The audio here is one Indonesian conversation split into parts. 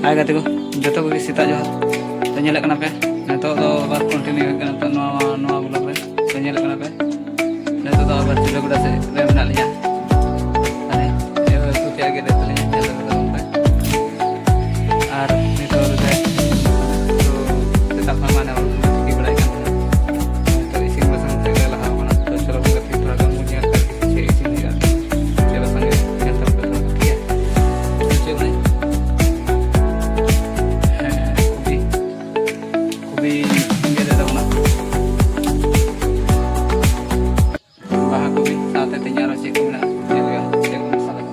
Hai gati ko, joto ko sita johar. To nyelek kana pe. Nito do abar continue kana to noa blog re. To nyelek kana pe. Nito do abar Chilagoda se re menal liya. Ane e tu tiage re talinya Chilagoda pe. Ar nito re to tetap sama na ki badai kan. To isin pasang se laha kana to chalo gati thora gan mujhe kar che isin ya. Chalo sange kanta pe kiya. Che bhai Kubi enggak ada mana. Baha kubi saat itu nyara sih kubi nak. Jadi ya, yang masalah.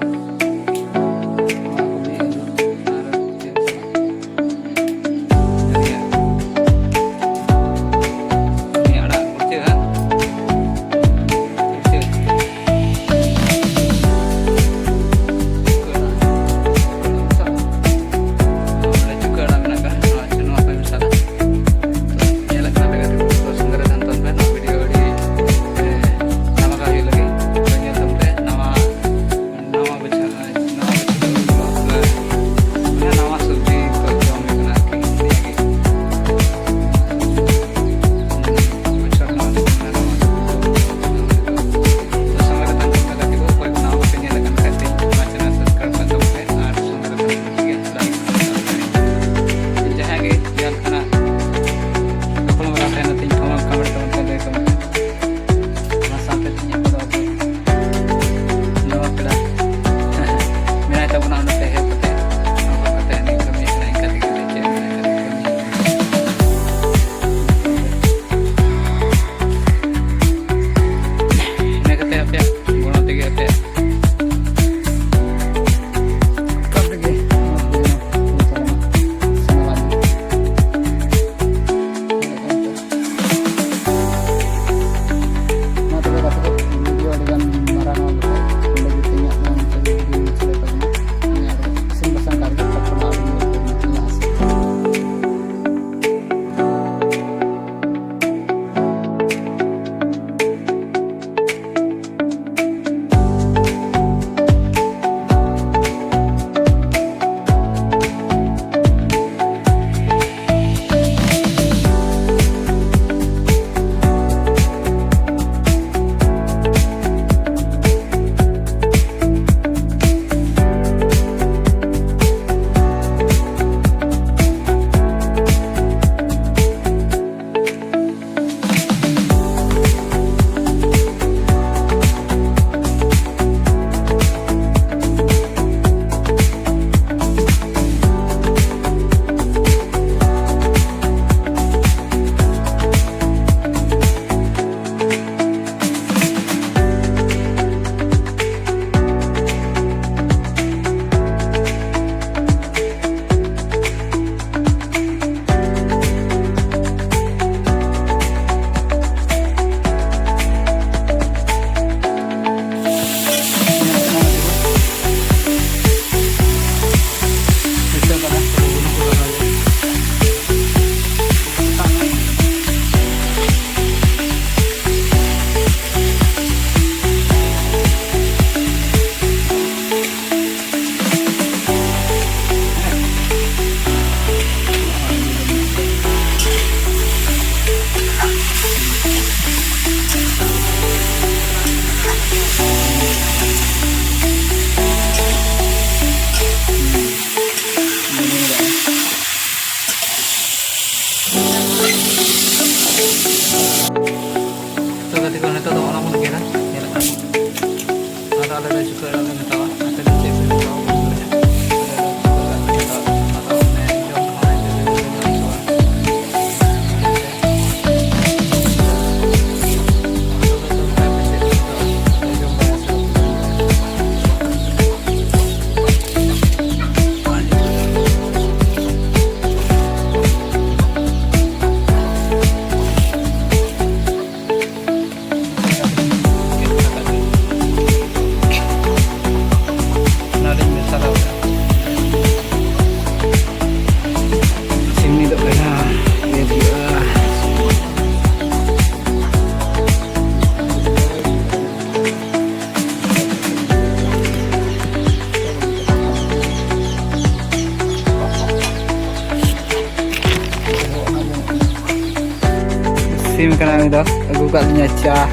sim kena ni dah. Aku kat punya ca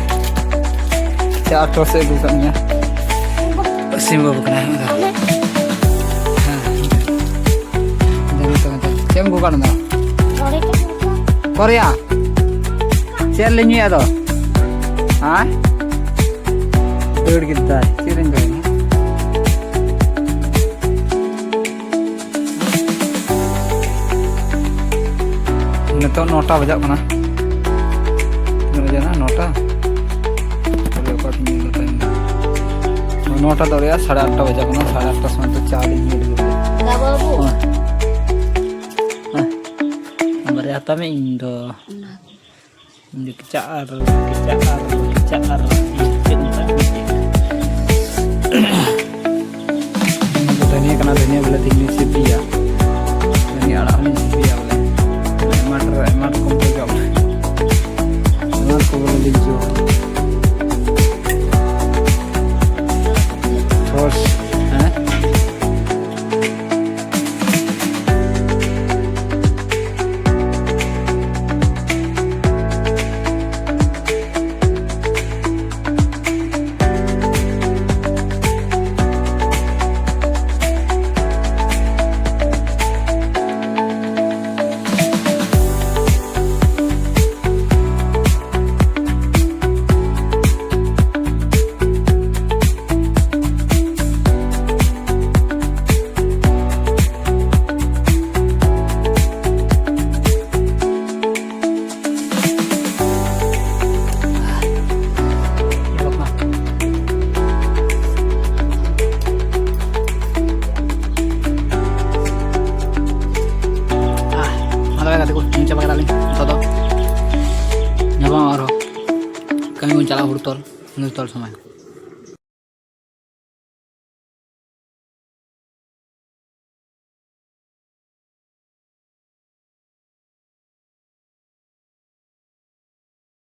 atos aku kat punya. Sim baru kena ni dah. Cem aku kat mana? Korea. Share lagi ya toh. Hah? Dur kita, sharing kau. Nito nota bajak mana? Nota nota. Nota तो यार 8:30 बजे को ना 8:30 समय तो 40 मिनट हो गए Enggak babu. हमारे आता में इंदो kecar ini kena dunia boleh tinggi sipia ini anak ini sipia boleh emat kumpul jauh emat kumpul linju terus coba kita link toto nyapa aro kami mau cala hurtol sama